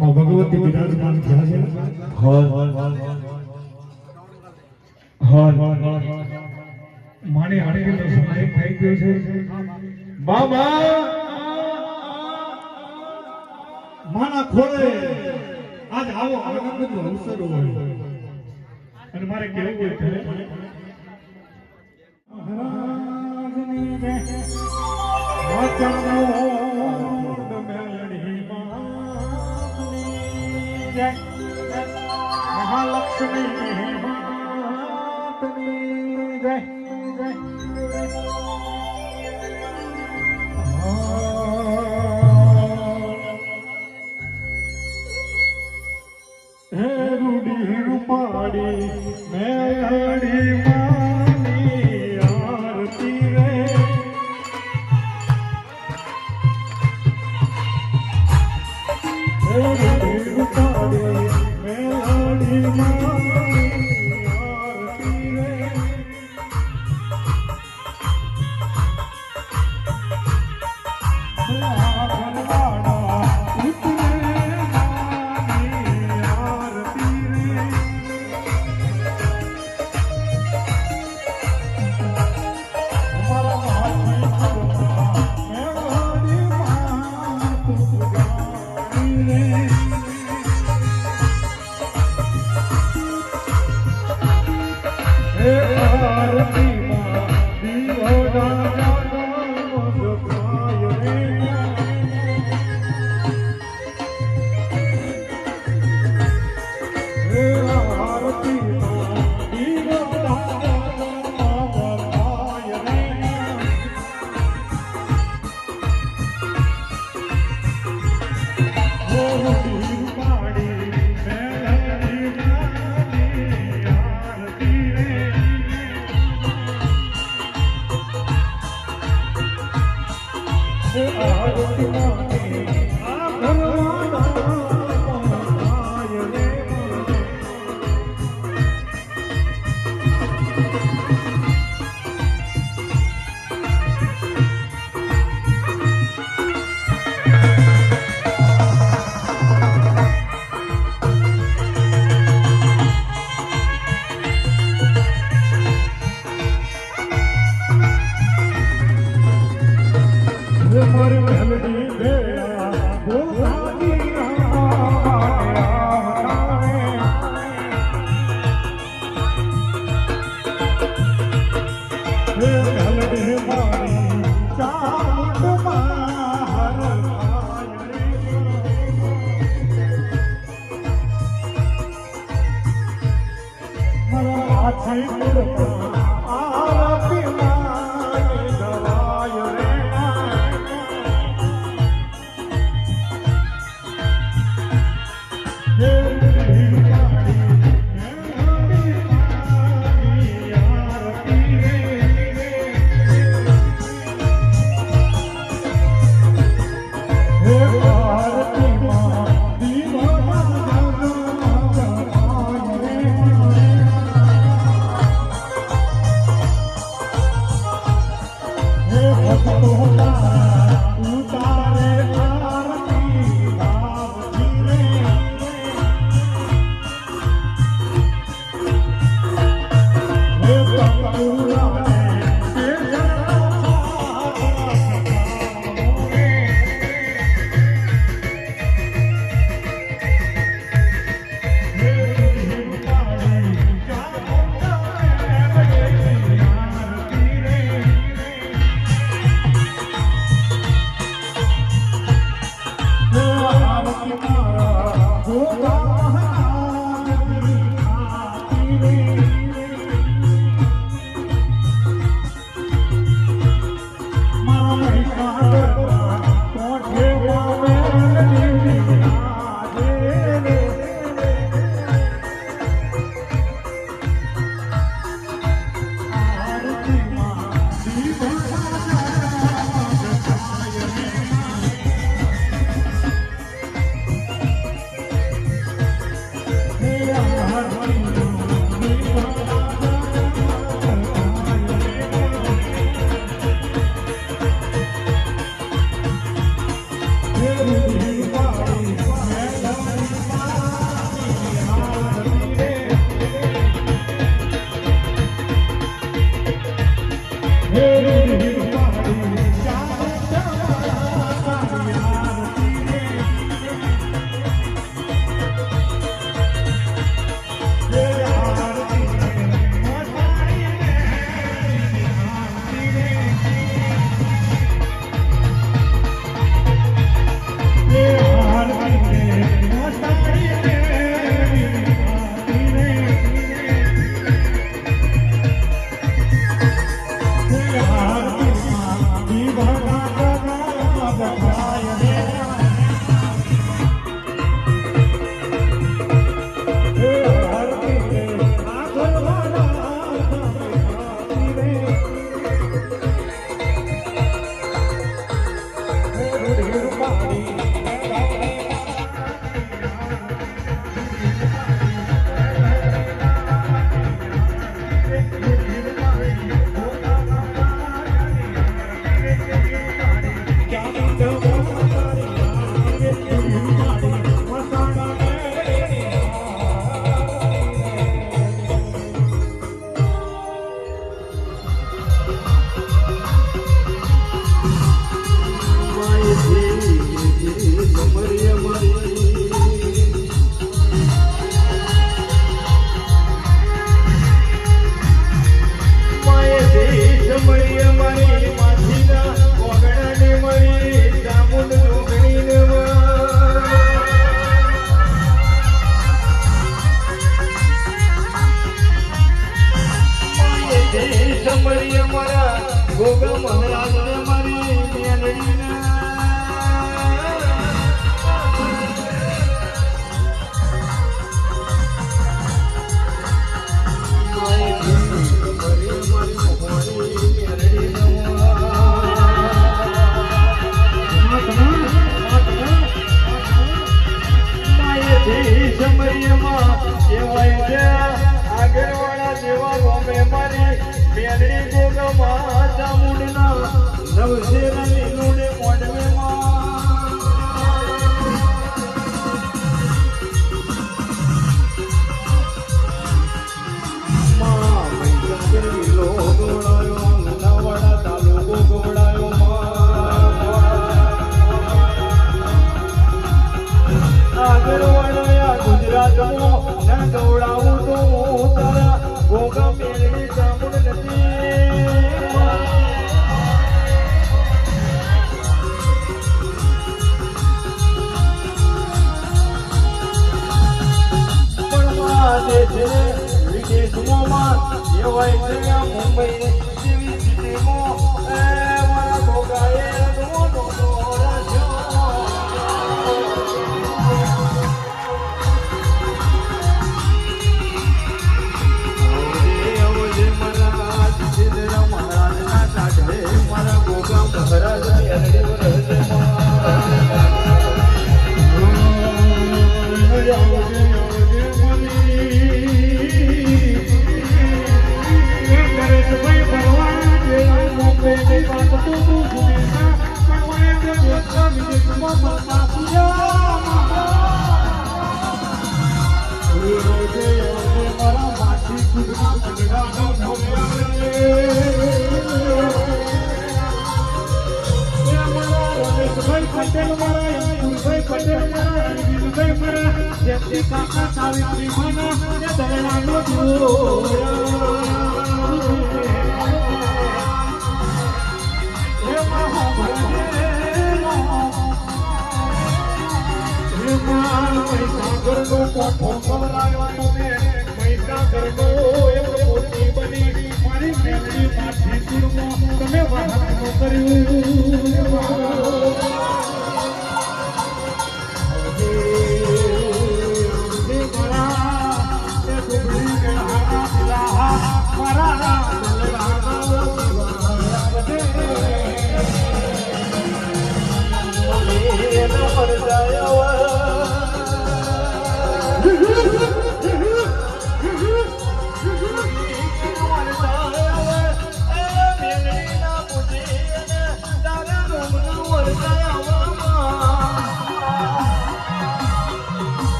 ભગવતી વિરાજમાન થયા છે. મારી હાડકીનો સમય થઈ ગયો છે. બાબા માના ખોળે આજ આવો આનંદનો અવસર હોય અને મારે કેવું હોય છે મહારાજની જય વાચાનો મેલડી માતની જય મહાલક્ષ્મી માતની જય હે રૂડી રૂપાડી મેલડી માની આરતી રે હે રૂડી રૂપાડી મેલડી માની આરતી રે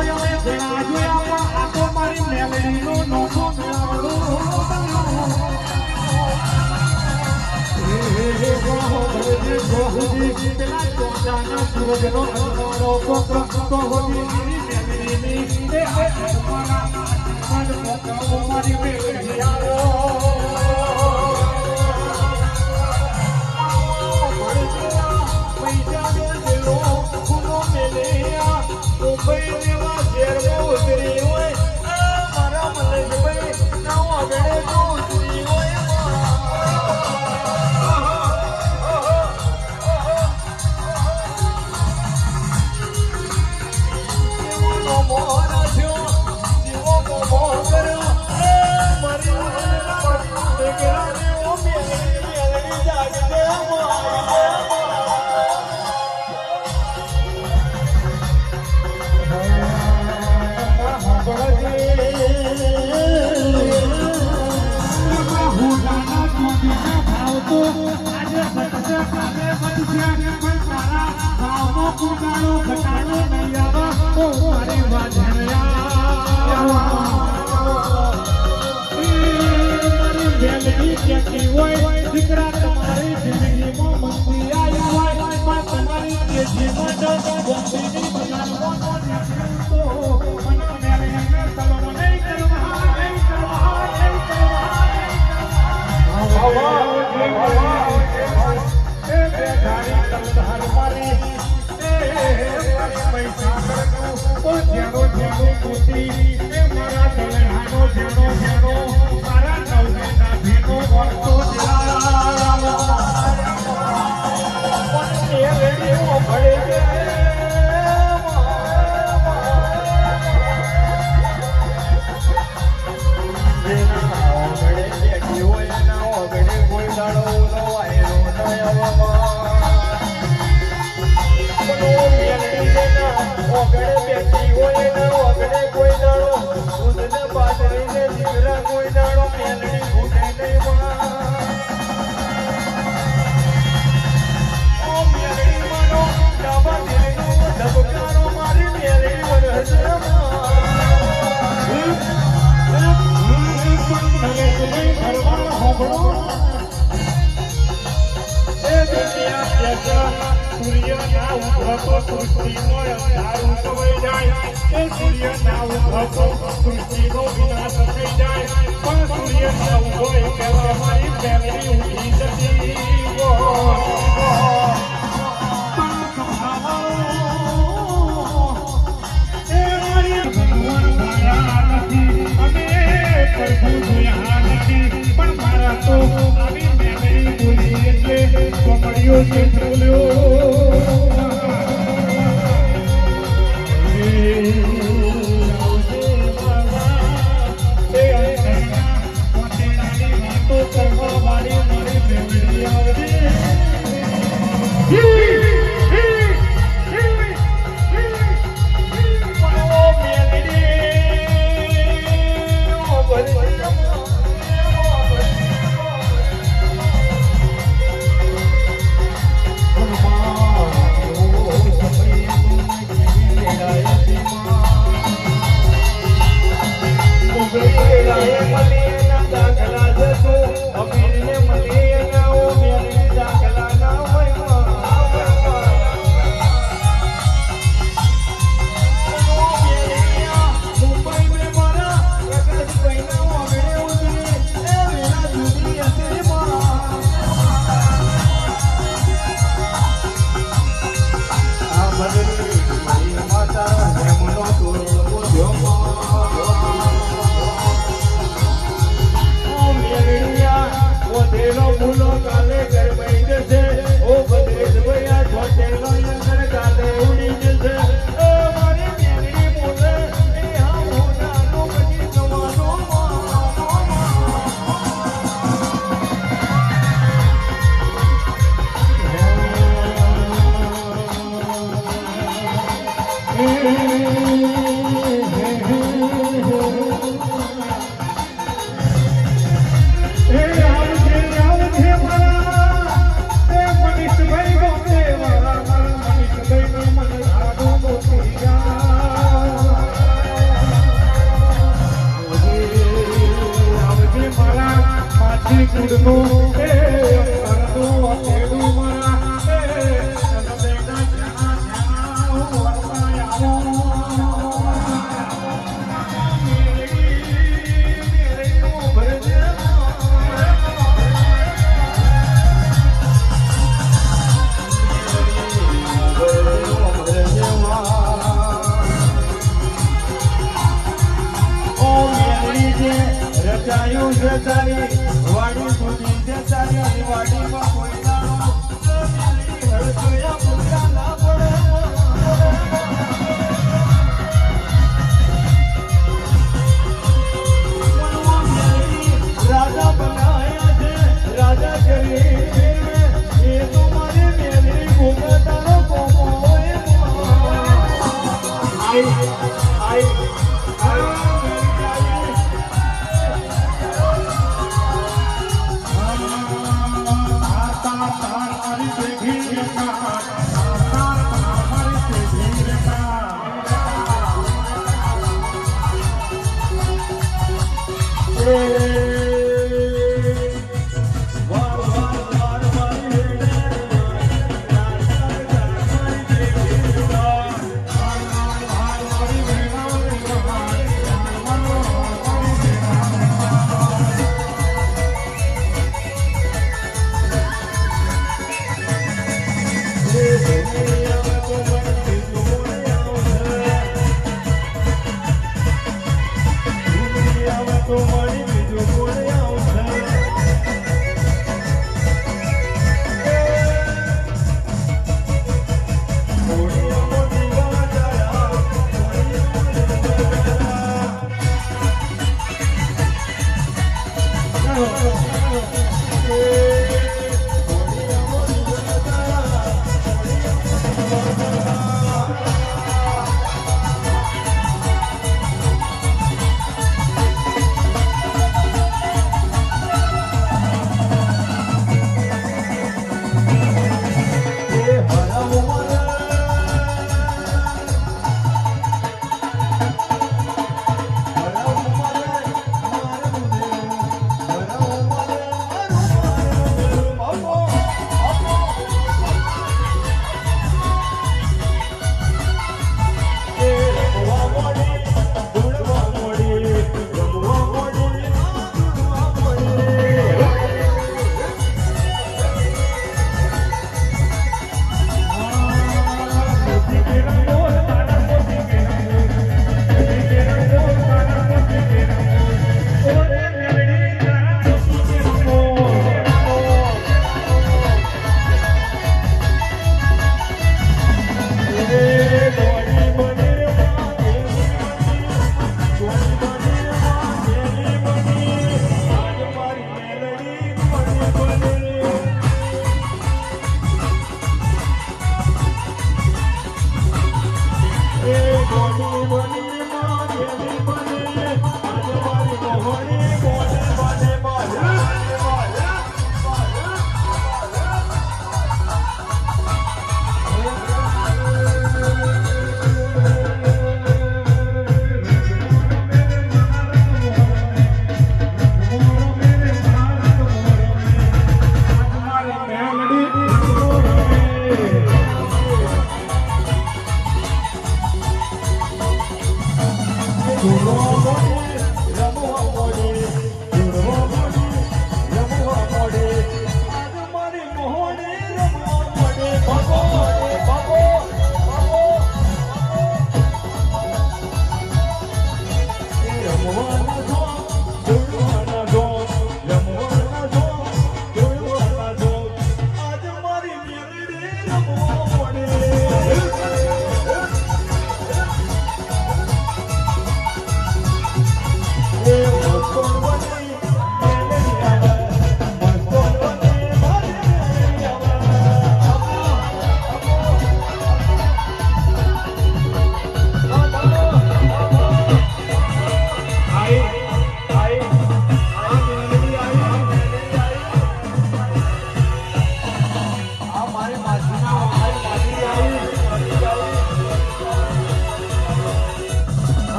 અમે ઘણા જોયા પણ આ તો મારી મેલડીનો નોખો મેળાવડો પેલા ચોટાના સૂરજનો અંધારો પકડતો હોતી મેલડીની મારી મેલડી દીકરા તમારી જિંદગીમાં મંદી આવી હોય પણ તમારી જીવન બંદીની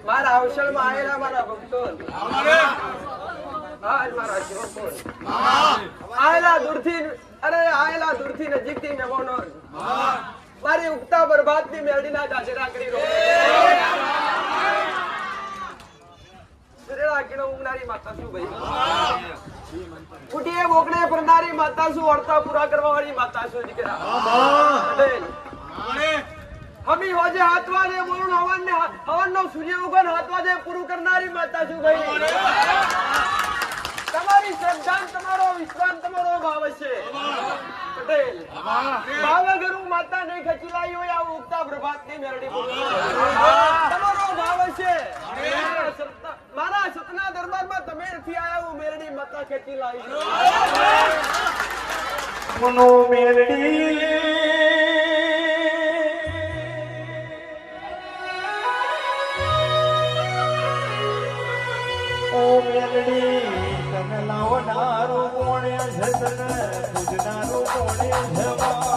મારા અવસરમાં આયેલા મારા ભક્તો આયેલા દૂરથી નજીકથી મહેમાનો મારી ઉગતા બરબાદની મેળડીના જાજરા કરી રહ્યો ઊંઘનારી માતા શું ભાઈ ઉઠીએ બોકડે ફરનારી માતા શું વર્તા પૂરા કરવા વાળી માતા શું દીકરા હમી હોજે હાથવાજે બોલું હવનનો સૂર્ય ઉગન હાથવાજે પૂરું કરનારી માતા છું ભાઈ તમારી શ્રદ્ધા તમારો વિશ્વાસ તમારો ભાવ છે પટેલ ભાવ અગર હું માતા નહીં ખચી લાવી હોય આ ઉગતા પ્રભાતની મેરડી તમારો ભાવ છે મારા સતના દરબારમાં તમે નથી આયા હું મેરડી માતા ખેંચી લાવી મનો મેરડી લાવનારો કોણે જતન પૂજનારો કોણે જવા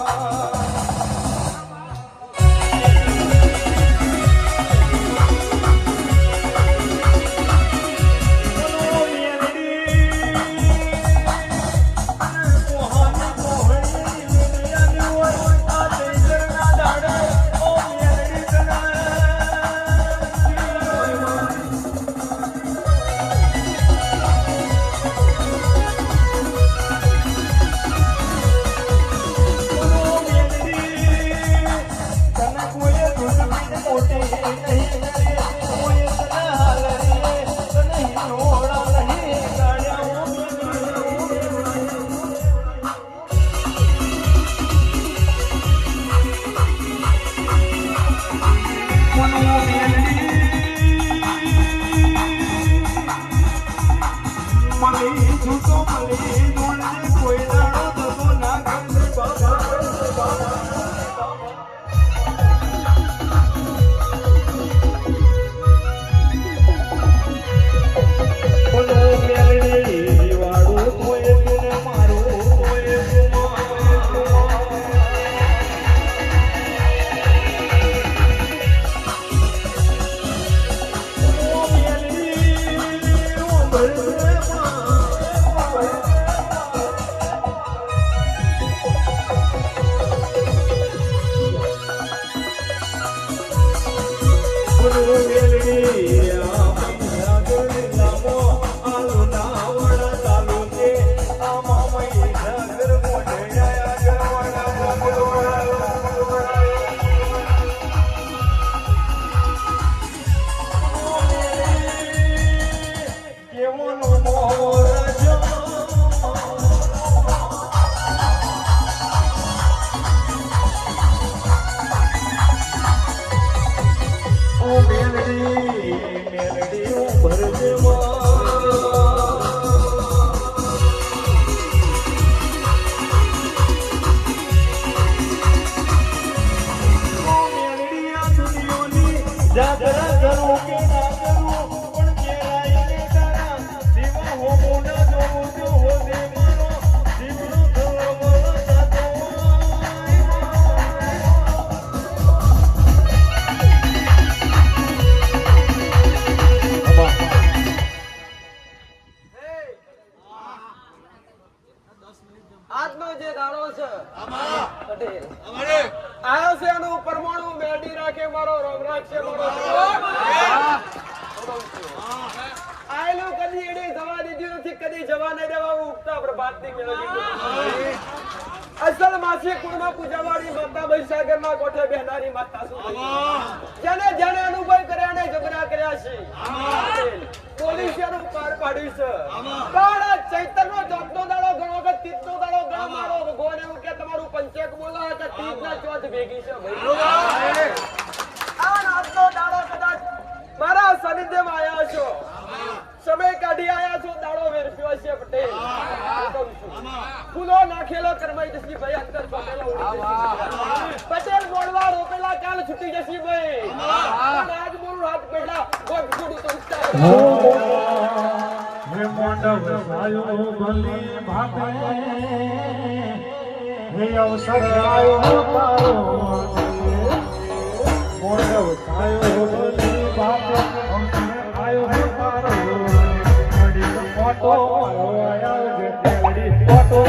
જે દાડો છે પટેલ આયો છે એનું પરમાણુ મેડી રાખે મારો રોગ રાખશે મારો આયલો કદી એડે જવા દીધી નથી કદી જવા નહીં દેવા ઉગતા પ્રભાતની મેળવી અસલ માસી કુળમાં પૂજાવાળી માતા મહીસાગર ના કોઠે બેહનારી માતા શું જેને જેને અનુભવ કર્યા ને જબરા કર્યા છે પોલીસ એનું પાર પાડ્યું છે પણ ચૈતન્ય ચોથનો દાડો ગણો કે તીજનો દાડો ગણો મારો ભગવાન એવું કે તમારું પંચેક બોલા કે તીજ ના ચોથ ભેગી છે ભાઈ આ નાચનો દાડો કદાચ મારા સાનિધ્યમાં આવ્યા છો સમય કાઢી આયા છો દાડો વેરફ્યો છે પટેલ ફૂલો નાખેલો કરમાઈ જશી ભાઈ અંદર ચોટેલો પટેલ બોલવા રોપેલા કાલ છૂટી જશી ભાઈ આજ બોલું હાથ પેલા ગોટ છોડું તો હે મોંડવ સાયો ભલી ભાગે હે અવસર આયો તારો મોંડવ સાયો ભલી ભાગે અવસર આયો તારો ઘડી ફોટો આયો જે ઘડી ફોટો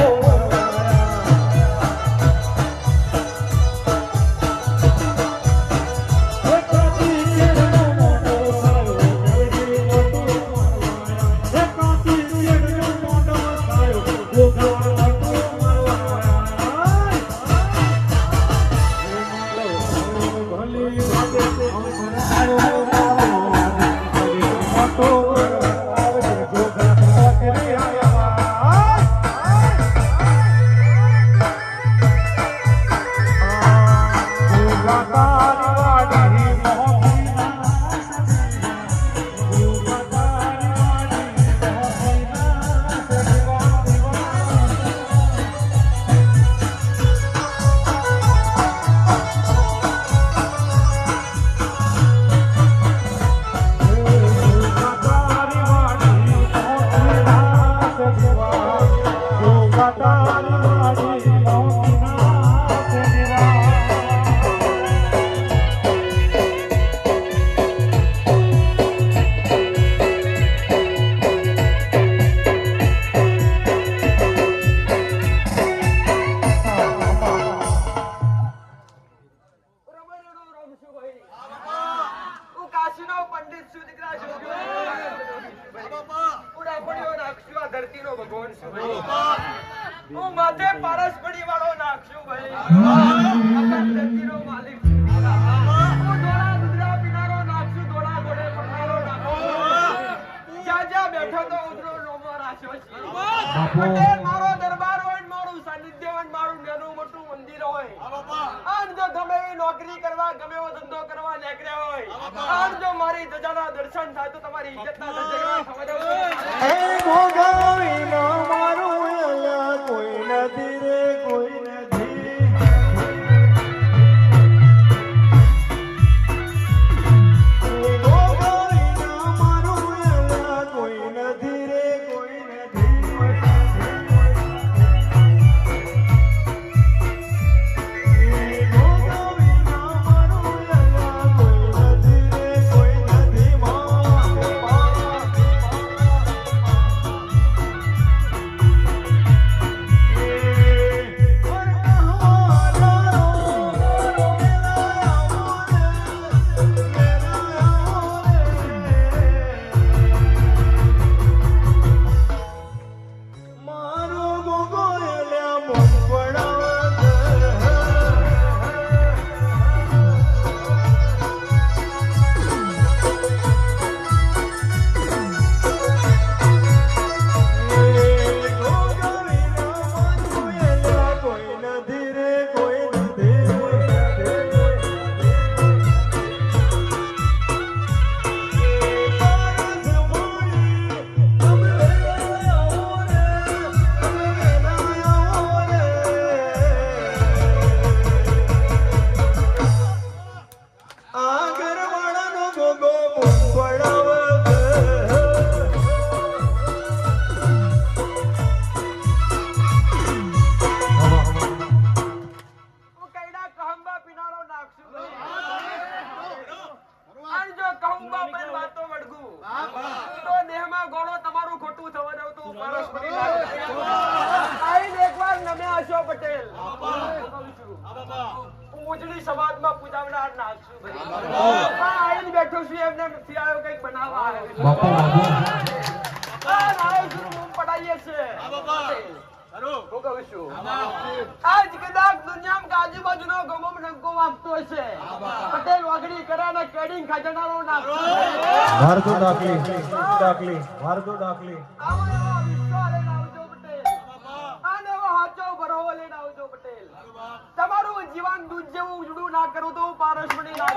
હું માથે પારસ પડી વાળો નાખશું ભાઈ ધરતીનો માલિક હું દોડા દુધરા પીનારો નાખશું દોડા ઘોડે પડનારો નાખશું જ્યાં જ્યાં બેઠો તો ઉધરો લોમો રાખ્યો છે પટેલ મારો દરબાર હોય ને મારું સાનિધ્ય હોય ને મારું નાનું મોટું મંદિર હોય આજ જો ગમે એવી નોકરી કરવા ગમે એવો ધંધો કરવા નીકળ્યા હોય આજ જો મારી ધજાના દર્શન થાય તો તમારી ઇજ્જતના ધજા સમજો હે ભોગાવી ન મારું કોઈ નથી રે કોઈ નથી ભોગાવી ન મારું કોઈ નથી રે કોઈ નથી ભોગાવી ન મારું કોઈ નથી રે કોઈ નથી સમાજમાં પૂજાવનાર નાખશું ભાઈ આઈને બેઠો છું એમને નથી આવ્યો કંઈક બનાવવા આવ્યો આવ્યો છું હું પડાઈએ છે હું કહું છું આજ કદાચ દુનિયામાં આજુબાજુનો ગમો નંકો વાગતો હશે પટેલ વાગડી કરાને કેડિંગ ખજાનાનો નાખશું મારતો ડાકલી આવો એવો વિશ્વાસ લઈને આવજો પટેલ આને એવો હાચો ભરોવો લઈને આવજો પટેલ તમારું જીવન દૂધ જેવું ઉજળું ના કરું તો હું પારસમણી ના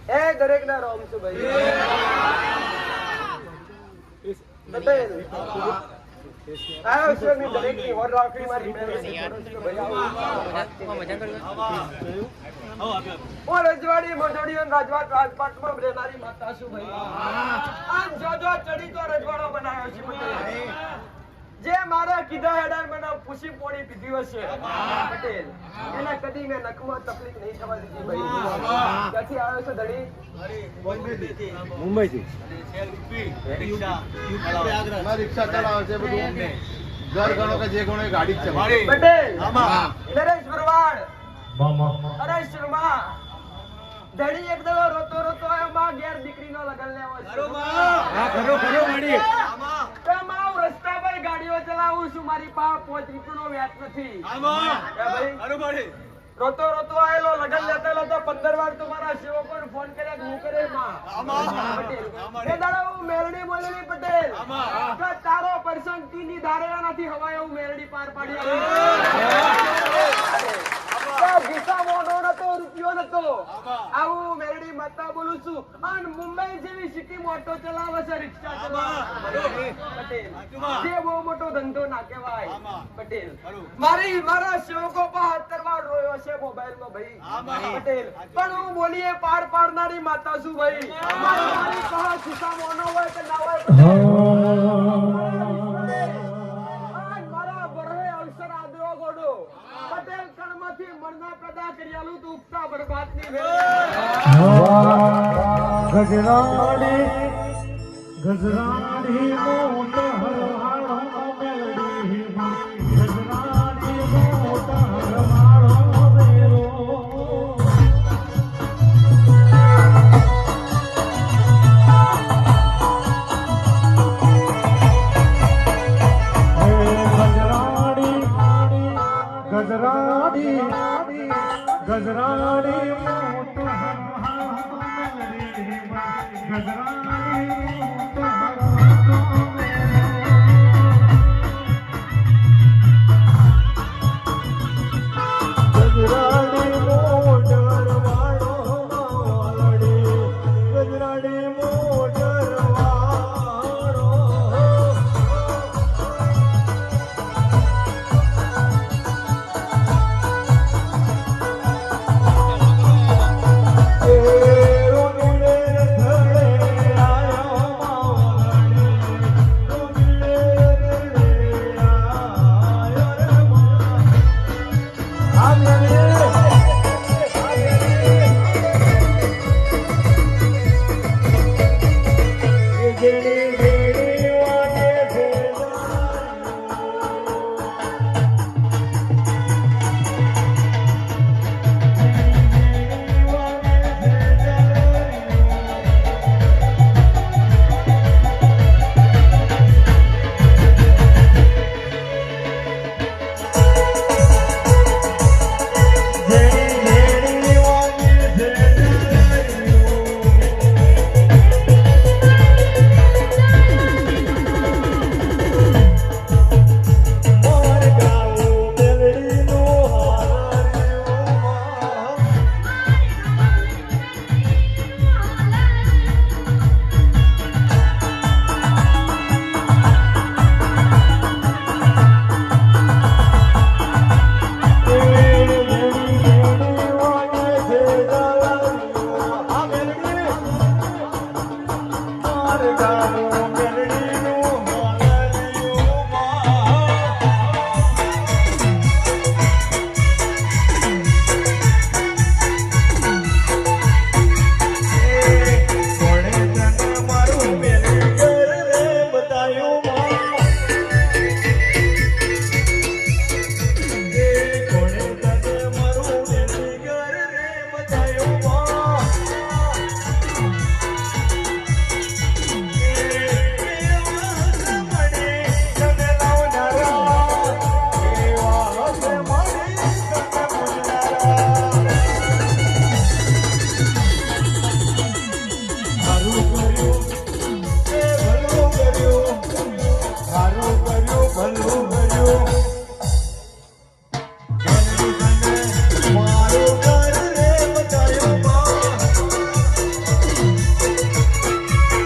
એ દરેક ના રોમ છું ભાઈ પટેલ આયો છે મેં દરેક ની હોર રાખી મારી હું રજવાડી મોઢોડી અને રાજવાટ રાજપાટમાં રહેનારી માતા છું ભાઈ આમ જો ચડી તો રજવાડો બનાવ્યો છે પટેલ જે મારા કીધા હેડાર મને પૂછી પોણી પીધી હશે પટેલ એના કદી મેં નખમાં તકલીફ નહીં થવા દીધી ભાઈ ક્યાંથી આવ્યો છો ધડી મુંબઈ થી રિક્ષા ચલાવે છે બધું ઘર ગણો કે જે ગણો એ ગાડી જ છે પટેલ નરેશ ભરવાડ અરે શર્મા ધડી એક દડો રોતો રોતો આયો માં ઘેર દીકરીનો લગન લેવો છે માં રસ્તા પર ગાડીઓ ચલાવું છું મારી પાસે 5 રૂપિયાનો વ્યાજ નથી ભાઈ રોતો રોતો આયેલો લગન લેતા લેતા 15 વાર તો મારા સેવકોને ફોન કર્યા હું કરે માં પટેલ એ દાડા હું મેલડી બોલેલી પટેલ કે તારો પ્રસંગ તીની ધારેલા નથી હવાય એવું મેલડી પાર પાડી ગીસા મોનો નતો રૂપિયો નતો આવું મેલડી માતા બોલું છું અને મુંબઈ જેવી સિટી મોટો ચલાવે છે રિક્ષા ચલાવે પટેલ જે બહુ મોટો ધંધો ના કહેવાય પટેલ મારા સેવકો પર 70 વાર રોયો છે મોબાઈલ માં ભાઈ પટેલ પણ હું બોલીએ પાર પાડનારી માતા છું ભાઈ મારી પાસે ખિસ્સા મોનો હોય કે ના હોય મારા બરહે અવસર આદરો ગોડો પટેલ કણમાંથી મરના પેદા કર્યાલું તું ઉગતા બરબાદ ની ગજરાડી મોટ હરવાળો મેલડી ગજરાડી મોટ હરવાળો મેરો ગજરાડી મોટો હરવાળો મેલડીમાં ગજરાડી મોટો હરવાળો ગજરાડી મોટર વાળો વાલડી ગજરાડી મોટર વાળો રોગીને ધડે આયો વાલડી રોગીને ધડે આયો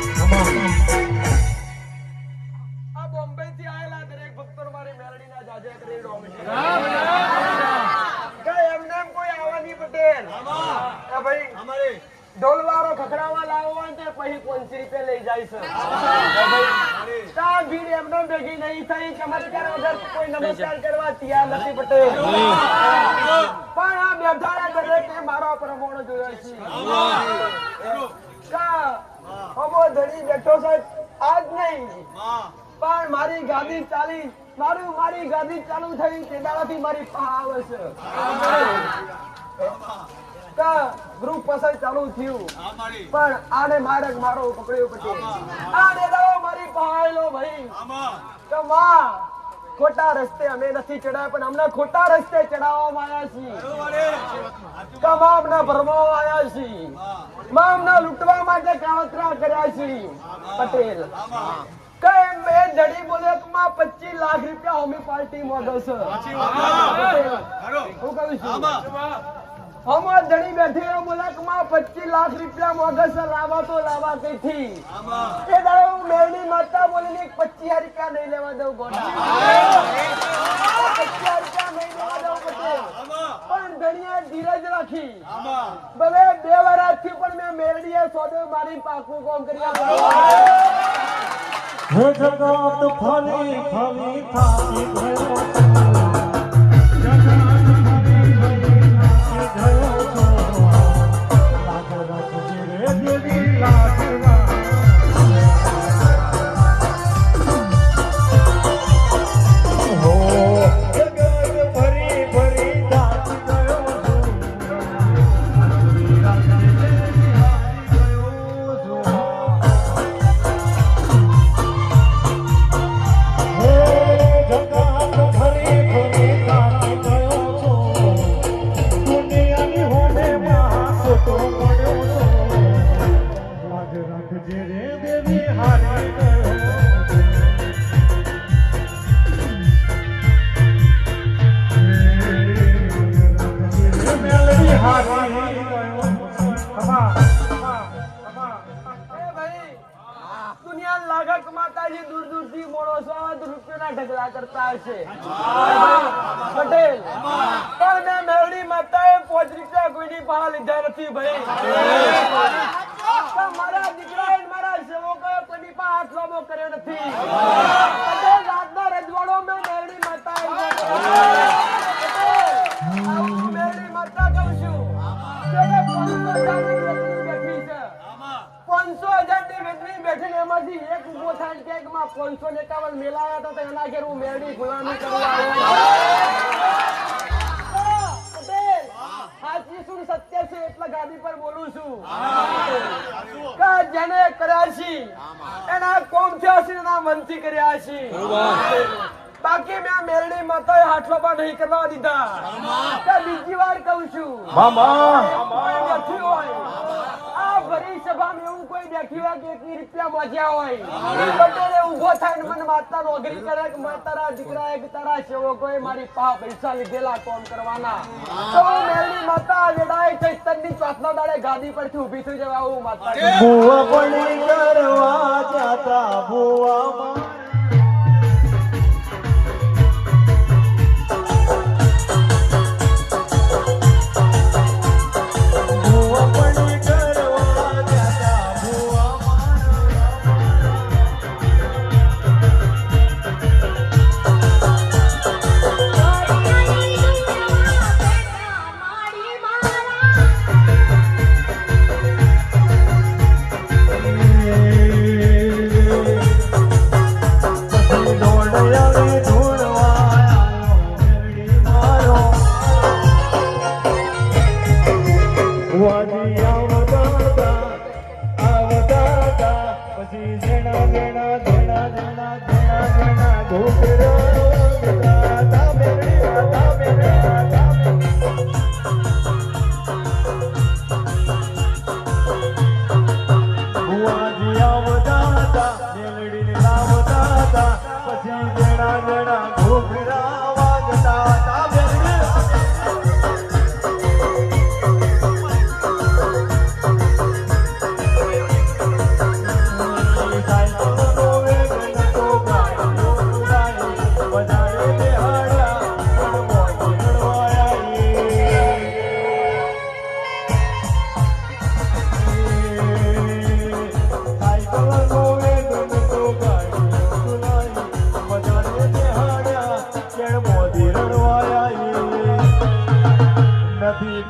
રે મા આ બોમ્બે થી આયેલા દરેક ભક્તો મારી મેલડીના જાજે કરી રોમ છે કે એમને એમ કોઈ આવવાની પટેલ એ ભાઈ અમારે ઢોલવાળો ખખડાવા લાવો હોય તો પછી 500 રૂપિયા લઈ જાય છે એ ભાઈ તા ભીડ એમને ભેગી નહીં થઈ ચમત્કાર વગર કોઈ નમસ્કાર કરવા તૈયાર નથી પટેલ પણ આ બેઠાડા દરેકે મારો પ્રમાણ જોયો છે કા હમો ધણી બેઠો છે આજ નહીં પણ મારી ગાદી ગાદી ચાલુ થઈ તે દાડાથી મારી પાવ છે કા ગ્રુપ પસંદ ચાલુ થયું પણ આને મારક મારો પકડ્યો પટેલ આને દાડો મારી પાયલો ભાઈ તો માં ખોટા રસ્તે અમે નથી ચડાયા પણ અમને ખોટા રસ્તે ચડાવવામાં આવ્યા છીએ કમામને ભરવામાં આવ્યા છીએ મામને લૂંટવા માટે કાવતરા કર્યા છીએ પટેલ કઈ મેં જડી બોલેકમાં 25 લાખ રૂપિયા હોમી પાર્ટી માંગે છે હું કહું છું હમણાં જડી બેઠી મુલાકમાં 25 લાખ રૂપિયા માંગે છે લાવા તો લાવા કઈથી એ દાડો મેરડી માતા બોલીને 25 રૂપિયા નહીં લેવા દઉં ગોડા 25 રૂપિયા નહીં લેવા દઉં પટેલ પણ ધણીયા ધીરજ રાખી ભલે 2 વર્ષથી પણ મેં મેરડીએ સોદો મારી પાકું કામ કરી આપ્યું હે જગત ફલી ફલી થાકી ગયો જગત ફલી ફલી થાકી ગયો લાગ રાખજે રે દેવી લાગ હો જગત ફરી ફરી થાકી ગયો રાખજે દેવી હારી ગયો જો છે પટેલ. પણ મેં મેરડી માતાએ 5 રૂપિયા કોઈની પાસે લીધા નથી ભાઈ. પણ મારા દીકરાએ ને મારા સેવકોએ કોઈની પાસે હાથ લાંબો કર્યો નથી. પટેલ, રાતના રજવાડો મેં મેરડી માતાએ મેરડી માતા કહું છું તેને 500,000 ની વેચણી બેઠી એમાંથી એક ઉભો થાય કે માં 551 મેલાયા હતા તો એના ઘેર હું મેરડી ગુલામી કરવા આવ્યો. પટેલ, સાચી શું સત્ય છે એટલે ગાદી પર બોલું છું કે જેને કર્યા છે એના કોમ થયા છે એના મનથી કર્યા છે. બાકી મેં મેરડી માતાએ હાથલો પણ નહીં કરવા દીધા. કે બીજી વાર કહું છું બેઠી હોય આ ભરી સભામાં એવું કોઈ બેઠી હોય કે 1 રૂપિયા મોજ્યા હોય પટેલે ઊભો થઈને મને માતા નોકરી કરે કે તારા દીકરા કે તારા સેવકોએ મારી પાસે પૈસા લીધેલા કોમ કરવાના તો મેરડી માતા વેડાય થઈ તનની ચોથના દાડે ગાદી પરથી ઊભી થઈ જવા હું માતા ભૂવા પણ કરવા જાતા ભૂવા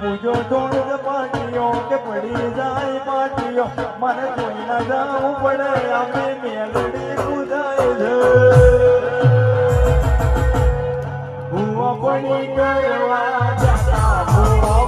પૂજો થોડ પાટીઓ કે પડી જાય પાટીઓ મને જોઈ ના જાવું પડે અમે મેલડી પૂજાય છે ભૂવા પડી કરવા જતા ભૂવા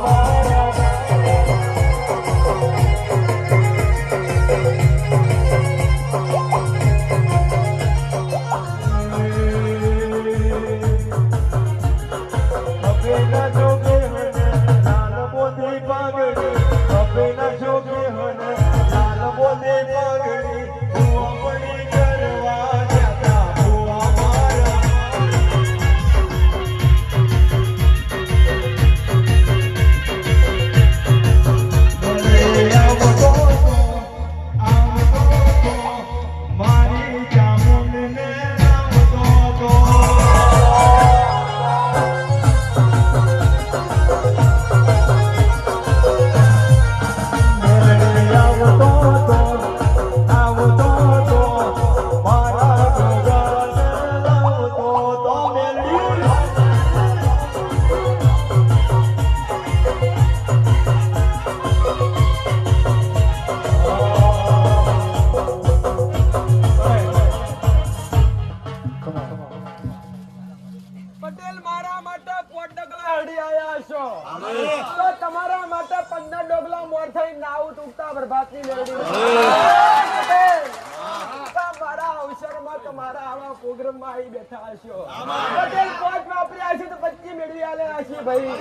પટેલ મારા માટે 5 ડગલા હડી આયા છો તો તમારા માટે 15 ડગલા મોર થઈ નાવ તૂટતા બરબાદની મેળડી પટેલ મારા અવસરમાં તમારા આવા પ્રોગ્રામમાં આવી બેઠા હશો પટેલ 5 વાપર્યા છે તો 25 મેળવી આલ્યા છે ભાઈ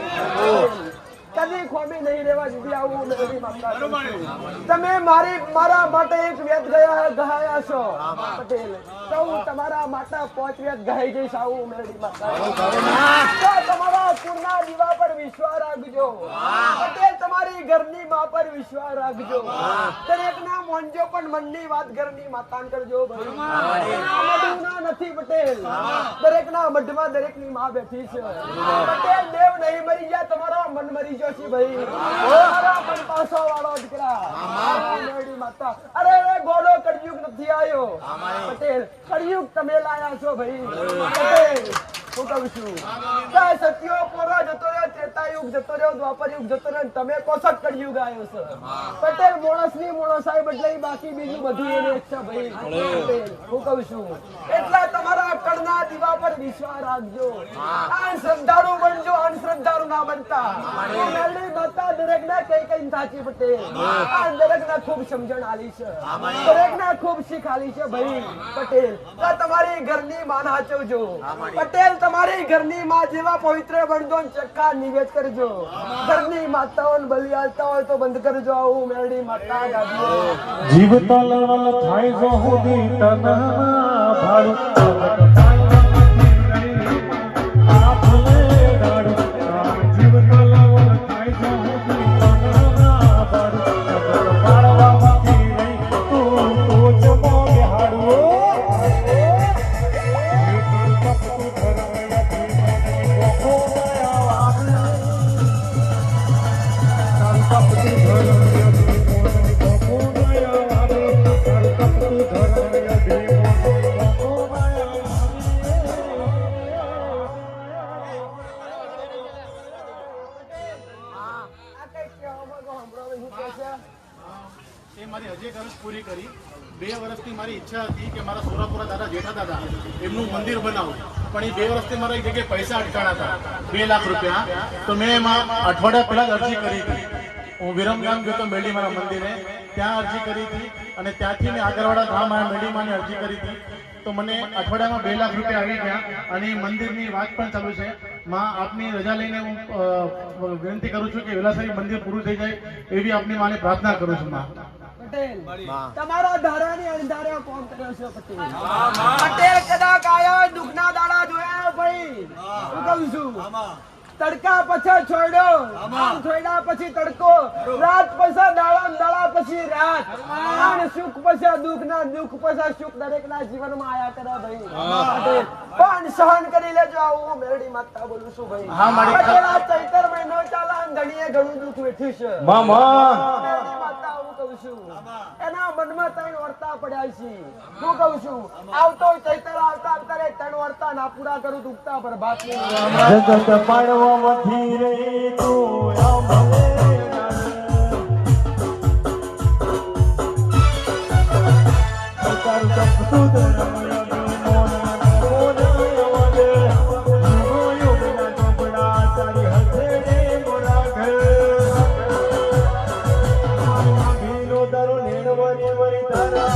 કદી ખોમી નહીં રહેવા દીધી આવું મેળવી માગતા તમે મારા માટે એક વેદ ગહાયા છો પટેલ તો હું તમારા માટે 5 વેદ ગાઈ જઈશ આવું મેળવી માગતા તો તમારા કુળના દીવા પર વિશ્વાસ રાખજો પટેલ તમારી ઘરની માં પર વિશ્વાસ રાખજો દરેકના મોનજો પણ મનની વાત ઘરની માતાન કરજો ભાઈ એના મઢના નથી પટેલ દરેકના મઢમાં દરેકની માં બેઠી છે પટેલ દેવ નહીં મરી જાય તમારો મન મરી જશે ભાઈ મારા મન પાસો વાળો દીકરા મેરડી માતા અરે ગોડો કળિયુગ નથી આવ્યો પટેલ કળિયુગ તમે લાયા છો ભાઈ પટેલ હું કહું છું કે સત્યો પોરો જતો રહ્યો ત્રેતાયુગ જતો રહ્યો દ્વાપરયુગ જતો રહ્યો ને તમે કોસક કળિયુગ આવ્યો છે પટેલ મોણસની મોણસાઈ બદલાઈ બાકી બીજું બધું એને છે ભાઈ પટેલ હું કહું છું એટલા તમારા કળના દીવા પર વિશ્વાસ રાખજો આ શ્રદ્ધાળુ બનજો અનશ્રદ્ધાળુ ના બનતા મેરડી માતા દરેકના કઈ કઈ સાચી પટેલ આ દરેકના ખૂબ સમજણ આલી છે દરેકના ખૂબ શીખ આલી છે ભાઈ પટેલ તો તમારી ઘરની માન હાચવજો પટેલ તમારી ઘરની માં જેવા પવિત્ર બનજો ને ચક્કા નિવેદ કરજો ઘરની માતાઓને બલિ આલતા હોય તો બંધ કરજો આવું મેરડી માતા ગાદીઓ જીવ તલવલ થાય જો હુદી તનમાં ભાડું આપલે દાડું જીવ તલવલ થાય જો હુદી તનમાં ભાડું પાડવામાંથી રહી તું ટોચમો બેહાડું એ મારી હજી એક વર્ષ પૂરી કરી 2 વર્ષથી મારી ઈચ્છા હતી કે મારા સોરાપુરા દાદા જેઠા દાદા એમનું મંદિર બનાવું પણ એ 2 વર્ષથી મારા એક જગ્યાએ પૈસા અટકાણા હતા 2 લાખ રૂપિયા તો મેં એમાં અઠવાડિયા પહેલા જ અરજી કરી હતી હું વિરમગામ ગયો તો મેરડી મારા મંદિરે ત્યાં અરજી કરી હતી અને ત્યાંથી મેં આગળવાળા ગામ મારા મેરડી માની અરજી કરી હતી તો મને અઠવાડિયામાં 2 લાખ રૂપિયા આવી ગયા અને એ મંદિરની વાત પણ ચાલુ છે માં આપની રજા લઈને હું વિનંતી કરું છું કે વેલાસરી મંદિર પૂરું થઈ જાય એવી આપની માને પ્રાર્થના કરું છું માં પટેલ તમારા ધારાની અંધારે કોમ કર્યો છે પટેલ પટેલ કદાચ આયો દુખના દાડા જોયા ભાઈ હું કહું છું તડકા પછી છોડ્યો છોડ્યા પછી તડકો રાત પછી દાડા પછી રાત અને સુખ પછી દુઃખ ના દુઃખ પછી સુખ દરેક ના જીવનમાં આયા કરે ભાઈ પટેલ પણ સહન કરી લેજો આવું મેરડી માતા બોલું છું ભાઈ પટેલ આ ચૈતર મહિનો ચાલે ધણીએ ઘણું દુઃખ વેઠ્યું છે મામા મેરડી માતા હું કહું છું એના મનમાં 3 વર્તા પડ્યા છે હું કહું છું આવતો ચૈતર આવતા 3 વર્તા ના પૂરા કરું દુખતા પર બાત નહીં જગત પાડવામાંથી રહી તું આંભળે તારું તપતું ધરમય મોન મોનયવદે જીવો યોગના ચોપડા તારી હથેળે મોરા ઘર મારા ભીનો દરો નેણ વરી વરી તારા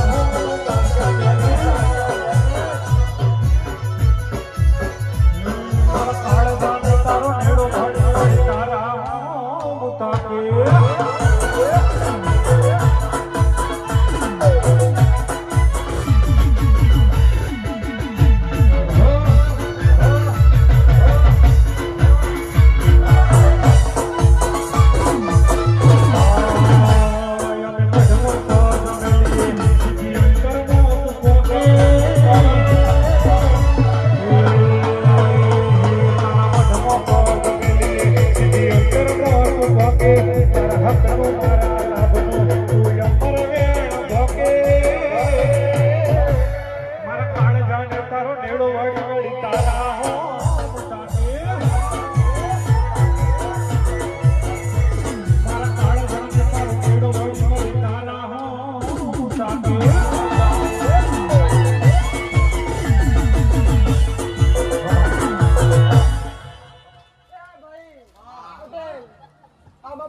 તારો નેડો ભળી વળી તારા મુતાકે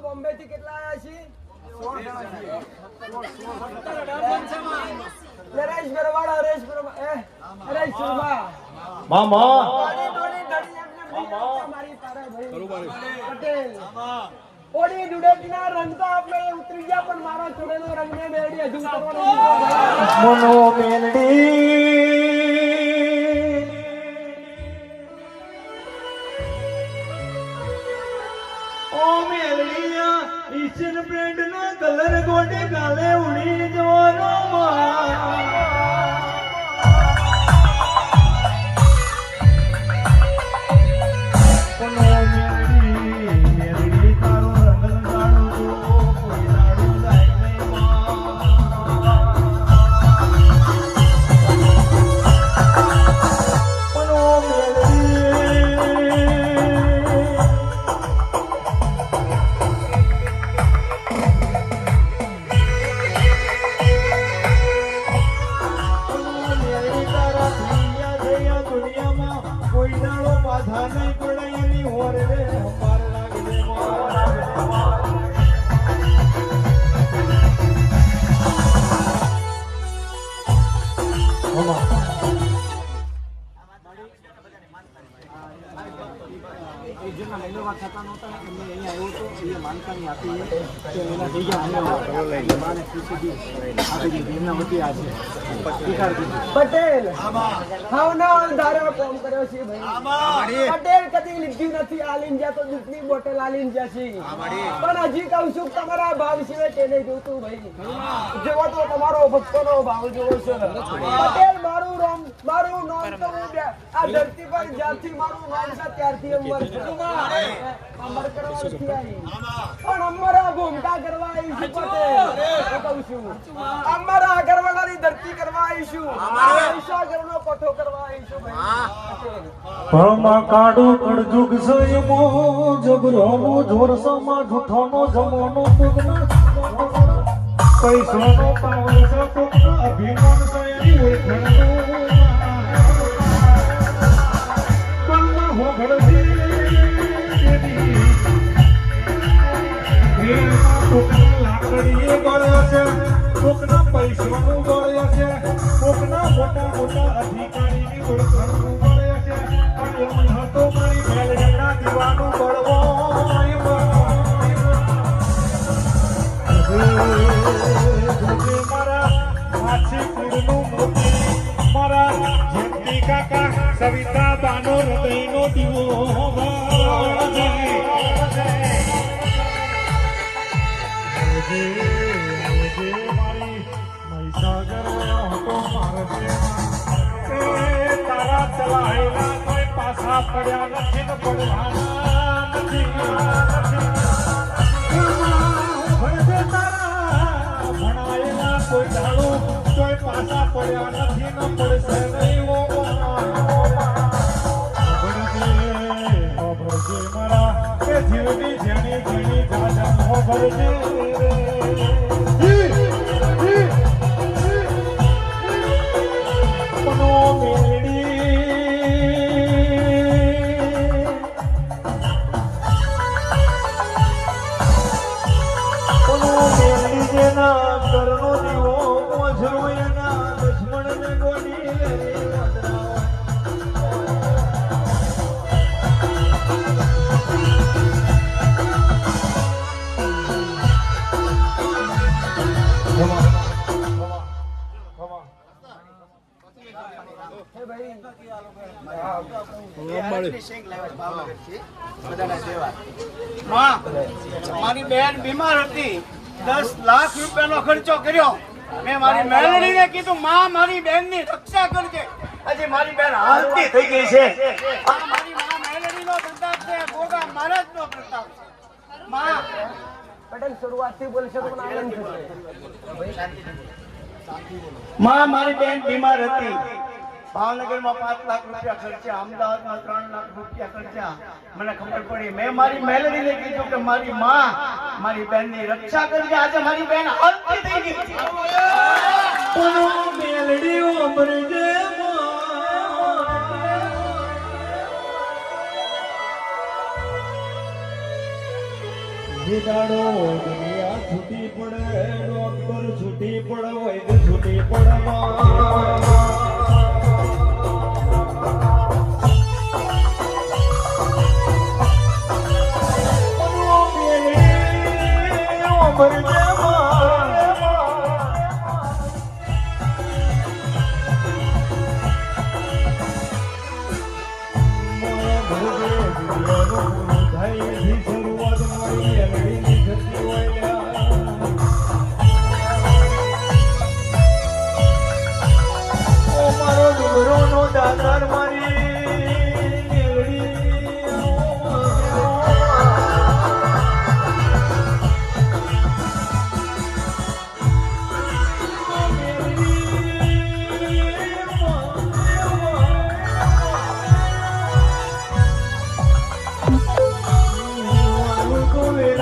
બોમ્બે થી કેટલા આયા છે 16 નરેશ બરવાડા હરેશ શર્મા મામા ઓડી ડોડી ધડી એમને મારી તારે ભાઈ પટેલ ઓડી દુડેકના રંગ તો આપણે ઉતરી ગયા પણ મારો છોડેલો રંગ ને મેરડી હજુ કરવાનો મનો મેલડી ઓ મેલડીયા ઈચન બ્રેન્ડ ના કલર ગોટે કાલે ઉડી જવાનો મેલડી તારો રંગ જાણો કોઈ દાડો જાય નહીં કોઈ દાડો બાધા નહીં પડે એની હોરે રે અમાર લાગે પટેલ હાવના અંધારો કોમ કર્યો છે ભાઈ પટેલ કદી લીધી નથી આલીન જા તો દૂધની બોટલ આલીન જા છે પણ હજી કહું છું તમારા ભાવ સિવાય તે નહીં જોતું ભાઈ જેવો તો તમારો ભક્તોનો ભાવ જોવો છે પટેલ મારું નામ તો હું આ ધરતી પર જ્યારથી મારું નામ છે ત્યારથી અમર છું અમર કરવા નથી આવી પણ અમારા ભૂમકા કરવા આવી છું પટેલ હું કહું છું અમારા ઘરવાળાની ધરતી કરવા આવી છું પૈસા ઘરનો પઠો કરવા આવી છું ભાઈ ભળમાં કાડો કડજુગ સયમો જબરોનો જોરસમાં જૂઠોનો જમોનો પુગના પૈસાનો પાવર સપોનો અભિમાન સયની ઓળખણનો પલમાં હોગળતી લાકડીએ ગળ્યો છે કોકના પૈસાનું ગળ્યો છે કોકના મોટા મોટા અધિકારીની ઓળખાણનું ગળ્યો છે અને એમ હતો મારી મેલડીના દીવાનું ગળવો મારા માછી કુળનું મોતી મારા જયંતી કાકા સવિતા બાનો હૃદયનો દીવો તારા ચલાયેલા કોઈ પાછા પડ્યા નથી ને પડવાના નથી તારા ભણાયેલા કોઈ દાડો કોઈ પાછા પડ્યા નથી ને પડશે નહીં ભરજે મારા એ જીવની જેની જેની જાજા ભરજે કરનો દીવો મોજરો એના દુશ્મન ને ગોડી મારી બેન બીમાર હતી 10 લાખ રૂપિયાનો ખર્ચો કર્યો મેં મારી મેલડીને કીધું માં મારી બેનની રક્ષા કરજે હજી મારી બેન હાલતી થઈ ગઈ છે આ મારી માં મેલડીનો પ્રતાપ છે ગોગા મહારાજનો પ્રતાપ છે માં પટેલ શરૂઆતથી બોલશો તો મને આનંદ થશે માં મારી બેન બીમાર હતી ભાવનગરમાં 5 લાખ રૂપિયા ખર્ચ્યા અમદાવાદમાં 3 લાખ રૂપિયા ખર્ચ્યા મને ખબર પડી મેં મારી મેલડીને કીધું કે મારી માં મારી બેનની રક્ષા કરજે આજે મારી બેન હાલતી થઈ ગઈ મેલડી ઉમરજે દાડો દુનિયા છૂટી પડે ડોક્ટર છૂટી પડે વૈદ છૂટી પડે શરૂઆત મારી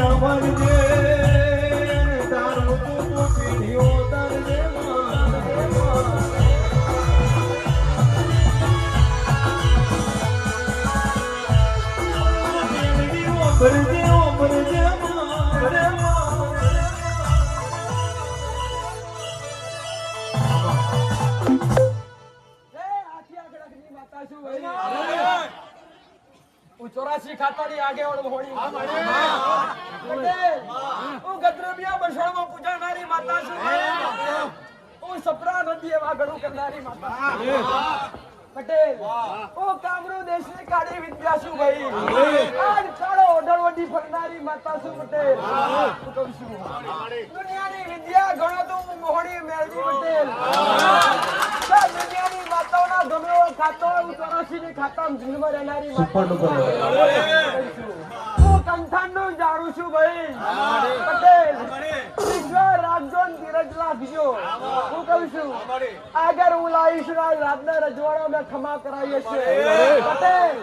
સાંભળજે તારું તું પીડીઓ તરજે હું 84 ખાતાની આગેવાન હોળી પટેલ, હું ગદ્રમિયા બસણમાં પૂજાનારી માતા છું. હું સપરા નદીએ વાગડું કરનારી માતા છું. પટેલ, હું કામરૂ દેશની કાળી વિદ્યા છું ભાઈ. આજ કાળો ઓઢળવટી ફરનારી માતા છું પટેલ. હું કહું છું દુનિયાની વિદ્યા ગણો તો હું મોહણી મેળવી પટેલ. દુનિયાની માતાઓના ગમે એવો ખાતો હોય, હું 84 ની ખાતામાં જન્મ રહેનારી માતા છું. હું કંઠાણનું જાણું છું ભાઈ પટેલ. વિશ્વાસ રાખજો ને ધીરજ રાખજો. હું કહું છું આગળ હું લાવીશ રાતના રજવાડા મેં ખમા કરાવીએ છીએ પટેલ.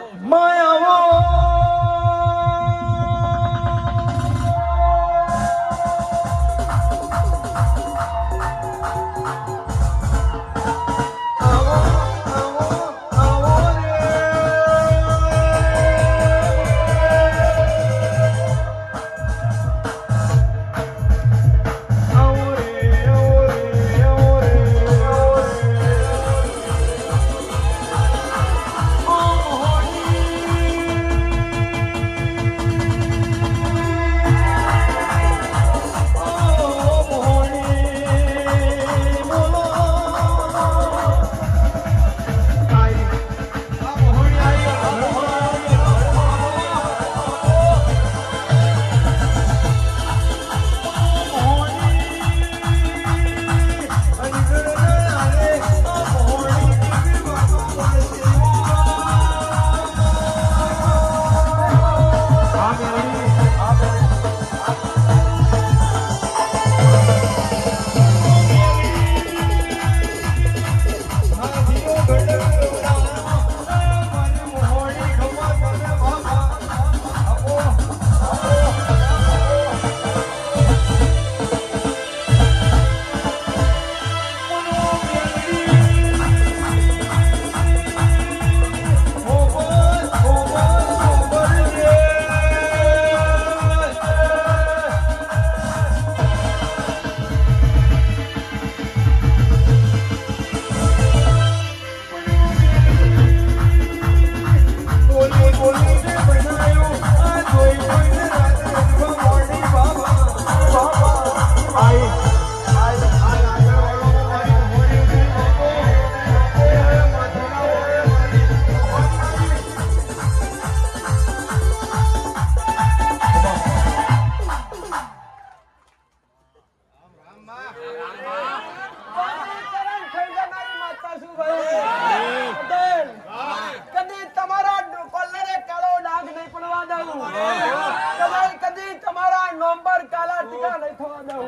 કદી તમારા નંબર કાલા ટીકા નહીં થવા દઉં.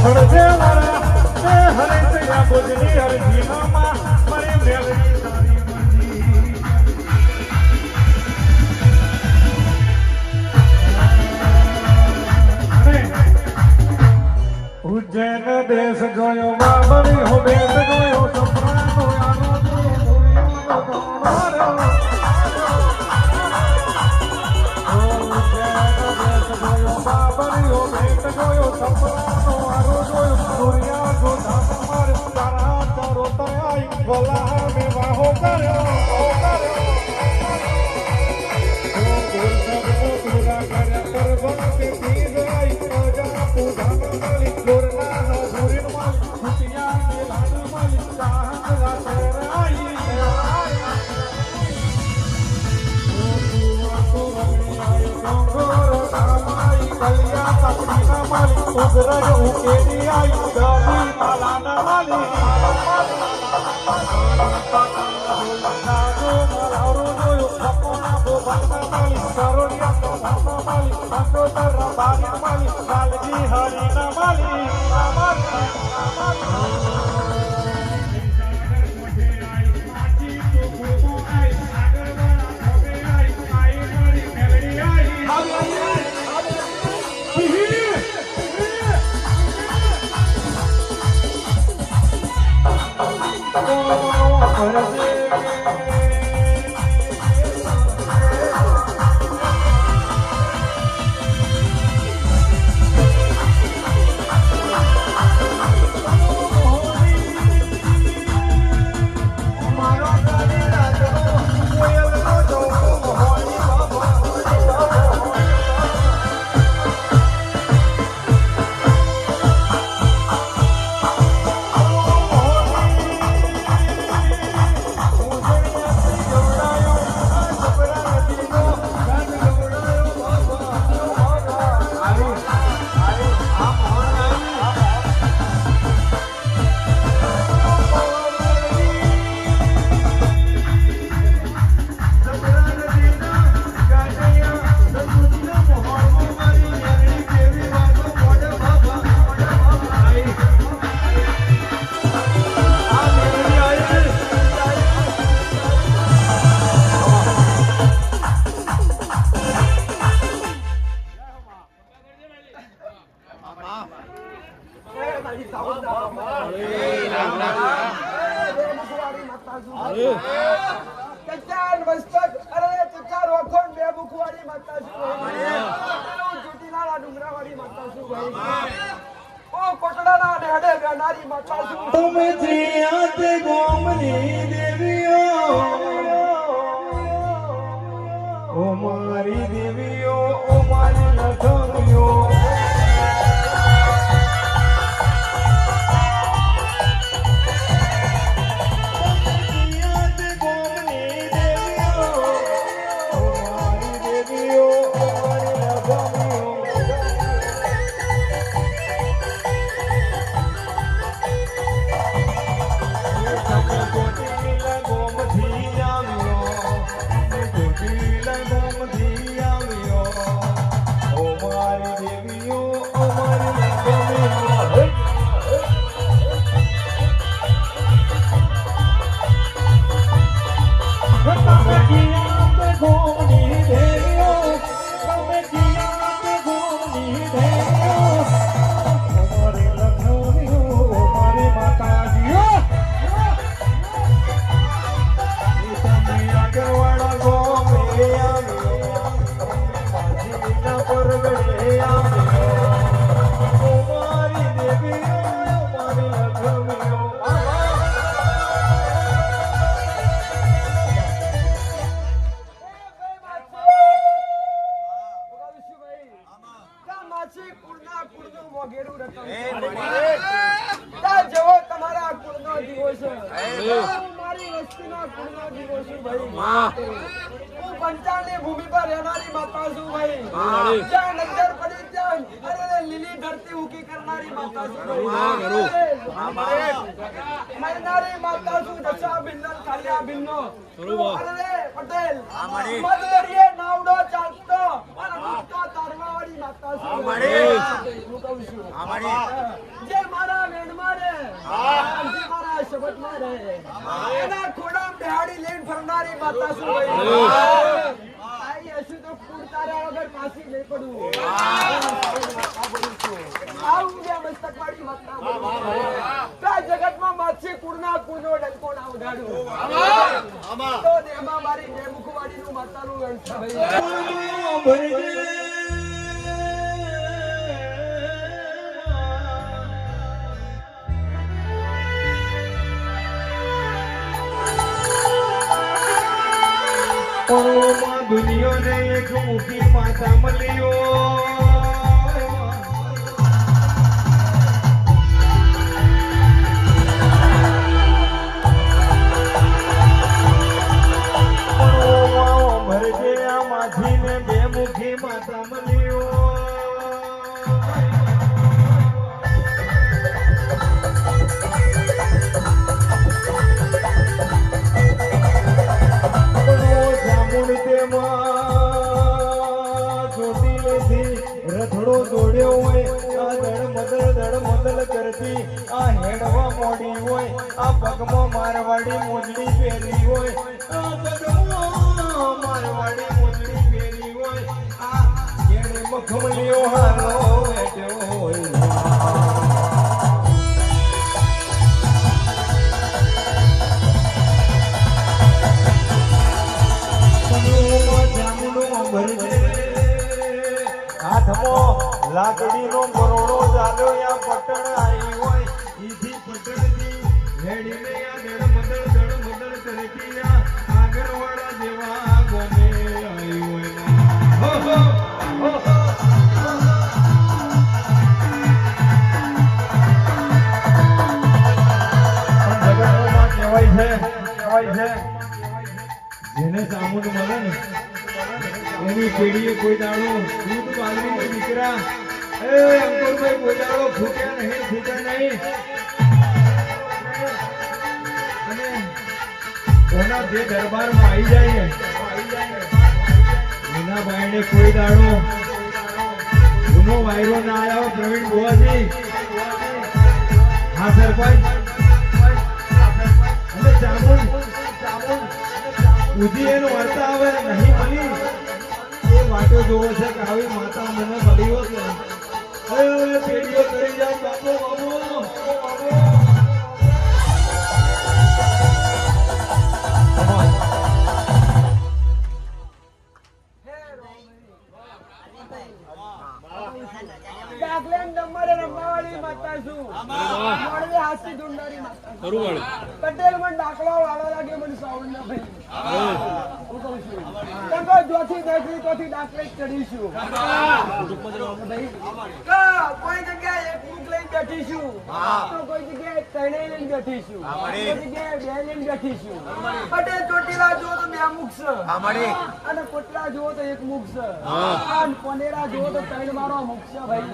હળદે વાળા તે હરે તૈયા બોજની હરજી નામાં મારી મેલડી તારી મરજી ઉજ્જૈન દેશ ગયો બાબરી હો બેસ ગયો સપનાનો આનો ચચાર મસ્તક અરે ચચાર ઓખોન બે બુખવાડી માતા છું ચોટીલાના ડુંગરાવાળી માતા છું ભાઈ ઓ કોટડાના ને હડે બેનારી માતા છું તમે જીયાત ગોમની દેવીઓ ઓ મારી દેવીઓ ઓ મારી લખમીઓ પંચાળની ભૂમિ પર રહેનારી માતા છું ભાઈ જ્યાં નજર પડી ત્યાં અરે લીલી ધરતી ઊકી કરનારી માતા છું ભાઈ મરનારી માતા છું દશા બિંદન કાલિયા બિંદનો અરે પટેલ મત દરિયે નાવડો ચાલતો અને મુક્તો તારવાવાળી માતાશ્રી હું કહું છું જે મારા વેણમાં રહે જે મારા શબ્દમાં રહે એના ખોડામાં બેહાડી લઈને ફરનારી માતાશ્રી આઈ હશું તો કુડ તારા વગર પાછી નહીં પડું આવું જે મસ્તકવાળી માતા આ જગતમાં માછી કુડના કુનો ડંકો ના ઉડાડું તો એમાં મારી બે મુખવાડીનું માતાનું વેણ છે દુનિયા ને એક મુખી પાછા મળ્યો ભરજે આ માછી ને બે મુખી માતા મળ્યો રથડો દોડ્યો હોય આ દડ મદલ કરતી આ હેડવા મોડી હોય આ પગમાં મારવાડી મોજડી પહેરી હોય આ પગમાં મારવાડી મોજડી પહેરી હોય આ જેણે મખમલીઓ હારો બેઠ્યો હોય હાથમાં લાકડીનો બરોડો ચાલ્યો યા પટણ આવી હોય ઈથી પટણથી હેડીને યા દડ મદલ કરતી યા આગળવાળા જેવા ગોમે આવી હોય હો હો હો જગતમાં કહેવાય છે જેને સામુદ મળે ને એની પેઢીએ કોઈ દાડો દૂધ બાંધીને દીકરા અંકુરભાઈ કોઈ દાડો ફૂટ્યા નહીં અને એના જે દરબારમાં આવી જાય એના ભાઈને કોઈ દાડો ગુનો વાયરો ના આવ્યો પ્રવીણ બુવાજી હા સરપંચ અને ચામુંડ ઉજી એનો અર્થ આવે નહીં મળી વાતો જોવો છે કે આવી માતા મને મળી હોત ને પેઢીઓ કરી જાય બાપો પટેલ મને દાખલા વાળા લાગે મને સાઉન્ડ ના ભાઈ જોથી દેખી તોથી દાખલે ચડીશું કોઈ જગ્યાએ એક મુખ લઈને બેઠીશું તો કોઈ જગ્યાએ ત્રણે લઈને બેઠીશું કોઈ જગ્યાએ બે લઈને બેઠીશું પટેલ ચોટીલા જો તો બે મુખ છે અને કોટલા જો તો એક મુખ છે અને પનેરા જો તો ત્રણ વાળો મુખ છે ભાઈ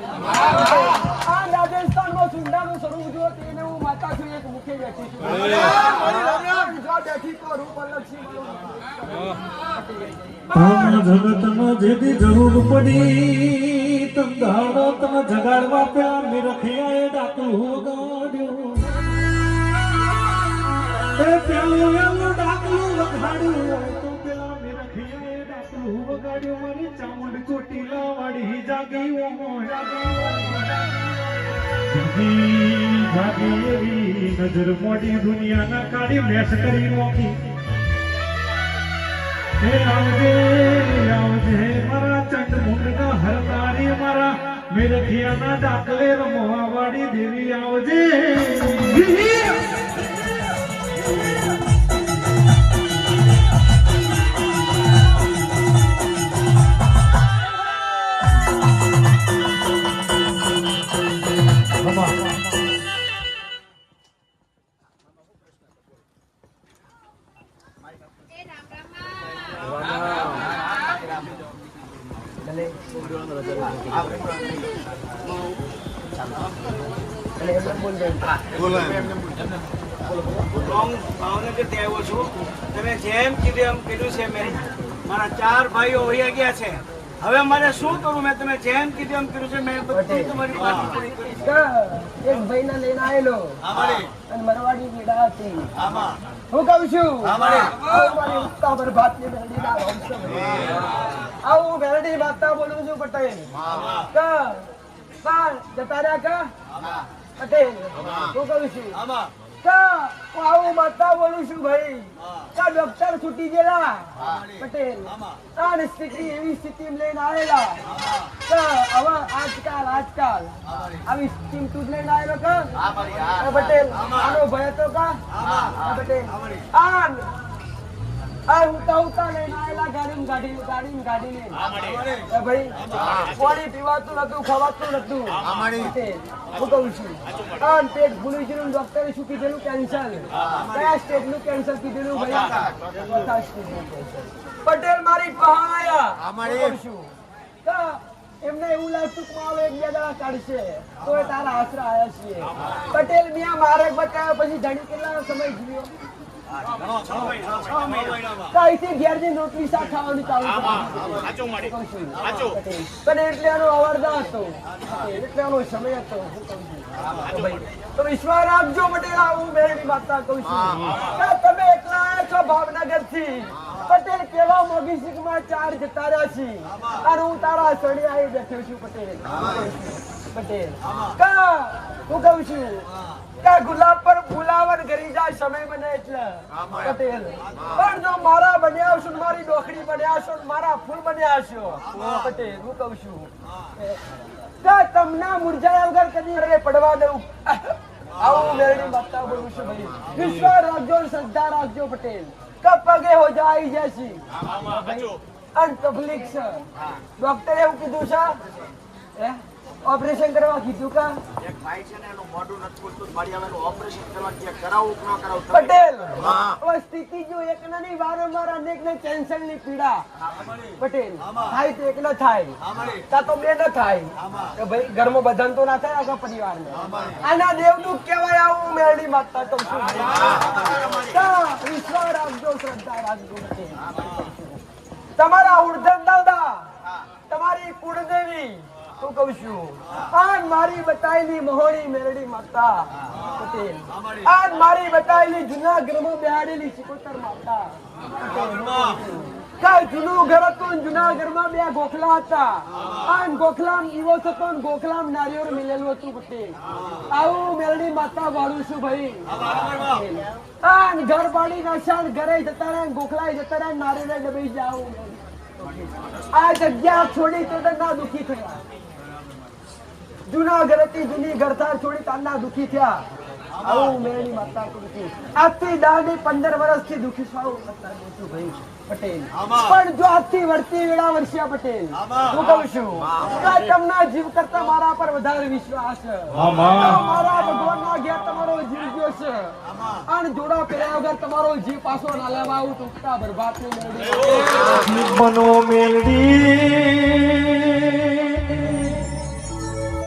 આ રાજસ્થાનમાં સુંડાનું સ્વરૂપ જો તેને હું માતા છું એક મુખે બેઠી છું જો બેઠી તો રૂપ અલગ છે જગતમાં જેથી જરૂર પડી તમ દાડો તમે જગાડવા પેલા મિરખિયાએ ડાકલું વગાડ્યું એ પેલું એવું ડાકલું વગાડ્યું હોય તો પેલા મિરખિયાએ ડાકલું વગાડ્યું મારી ચામુંડ ચોટીલા વાળી જાગી જાગી એવી નજર મોડી દુનિયાના કાઢી મેસ કરી નોખી હે આવજે મારા ચંડમુંડના હરનારી મારા મિરખિયાના ડાકલે રમવા વાળી દેવી આવજે તમે જેમ કીધું એમ કીધું છે મેં મારા ચાર ભાઈઓ વહી ગયા છે હવે મારે શું કરું? મેં તમે જેમ કીધું એમ કર્યું છે. મેં બધું તમારી વાત પૂરી કરી છે. એક ભાઈને લઈને આવેલો અને મરવાડી પીડા હતી. હું કહું છું મારી ઉત્તા બરબાદની મેલડી ના વંશ આવું મેલડી માતા બોલું છું પટેલ. જતા રહ્યા કા પટેલ? હું કહું છું હું આવું માતા બોલું છું ભાઈ. ડોક્ટર છૂટી ગયેલા પટેલ. સ્થિતિ એવી સ્થિતિ લઈને આવેલા હવે આજકાલ આવી સ્કીમ તું જ લઈને આવેલો કા પટેલ? આનો ભય હતો કા પટેલ? ઉતા લઈને આવેલા ગાડી લઈને ભાઈ. પાણી પીવાતું નતું, ખવાતું નતું. હું કહું છું પેટ ભૂલી ગયેલું. ડોક્ટરે શું કીધેલું? કેન્સર. કયા સ્ટેજનું કેન્સર કીધેલું ભાઈ? પટેલ મારી પહાયા છું એમને એવું લાગતું કે મારો એક બે દાડા કાઢશે તો એ તારા આશરા આવ્યા છીએ. પટેલ મિયા મારે બતાવ્યા પછી ધણી કેટલા સમય જીવ્યો? કઈથી ઘેર જઈને રોટલી શાક ખાવાનું ચાલુ પણ એટલે એનો અવરદા હતો, એટલે એનો સમય હતો. તો વિશ્વાસ રાખજો પટેલ. આવું મેળવી માતા કહું છું તમે એકલા આવ્યા છો ભાવનગર થી પટેલ. કેવા મોગી શીખમાં 4 જતા રહ્યા છે અને હું તારા સડી આવી બેઠો છું પટેલ. હું કહું છું ગુલાબ પર ફુલાવર ગરી જાય સમય બને એટલે પટેલ. પણ જો મારા બન્યા છો, મારી ડોકડી બન્યા છો, મારા ફૂલ બન્યા છો પટેલ. હું કહું છું તમને મુરઝાયા વગર કદી રે પડવા દઉં. આવું મેળવી માતા બોલું છું ભાઈ. વિશ્વાસ રાખજો, શ્રદ્ધા રાખજો પટેલ. પગે હો જાય જશે અને તકલીફ છે. ડોક્ટરે એવું કીધું છે ઓપરેશન કરવા કીધું કા પટેલ? સ્થિતિ જો એક નહીં, વારંવાર અનેક ને કેન્સર ની પીડા પટેલ થાય તો એક ન થાય તા તો બે ન થાય ભાઈ. ઘરમાં બધાને તો ના થાય આખા પરિવારને. આના દેવદૂત કહેવાય. આવું મેળવી માતા તો વિશ્વાસ રાખજો, શ્રદ્ધા રાખજો પટેલ. તમારા ઉર્ધન દાદા, તમારી કુળદેવી હું કહું છું આજ મારી બતાયેલી મહોણી મેરડી માતા પટેલ. આજ મારી બતાયેલી જૂના ઘરમાં બેહાડેલી સિકોતર માતા પટેલ. જૂનું ઘર હતું, જૂના ઘરમાં 2 ગોખલા હતા. આન ગોખલામ દિવસ હતો ને ગોખલામ નારિયેળ મિલેલું હતું પટેલ. આવું મેરડી માતા વાળું છું ભાઈ. આન ઘર પાડી નાખ્યા, ઘરે જતા રહ્યા, ગોખલા જતા રહ્યા, નારિયેળ ડબાઈ જાવ. આ જગ્યા છોડી તો ના દુખી થયા. જૂના ઘર હતી, જૂની ઘરદાર છોડી તારના દુખી થયા. આવું મેળવી માતા કુળથી આજથી 10-15 વર્ષથી દુખી છું ભાઈ પટેલ. પણ જો આજથી વળતી વેળા વર્ષિયા પટેલ હું કહું છું તમને જીવ કરતા મારા પર વધારે વિશ્વાસ છે. મારા ભગવાનના ઘેર તમારો જીવ ગયો છે અને જોડા પહેર્યા વગર તમારો જીવ પાછો ના લેવા આવું ટૂંકતા બરબાદ નહીં મેળવી મનો મેલડી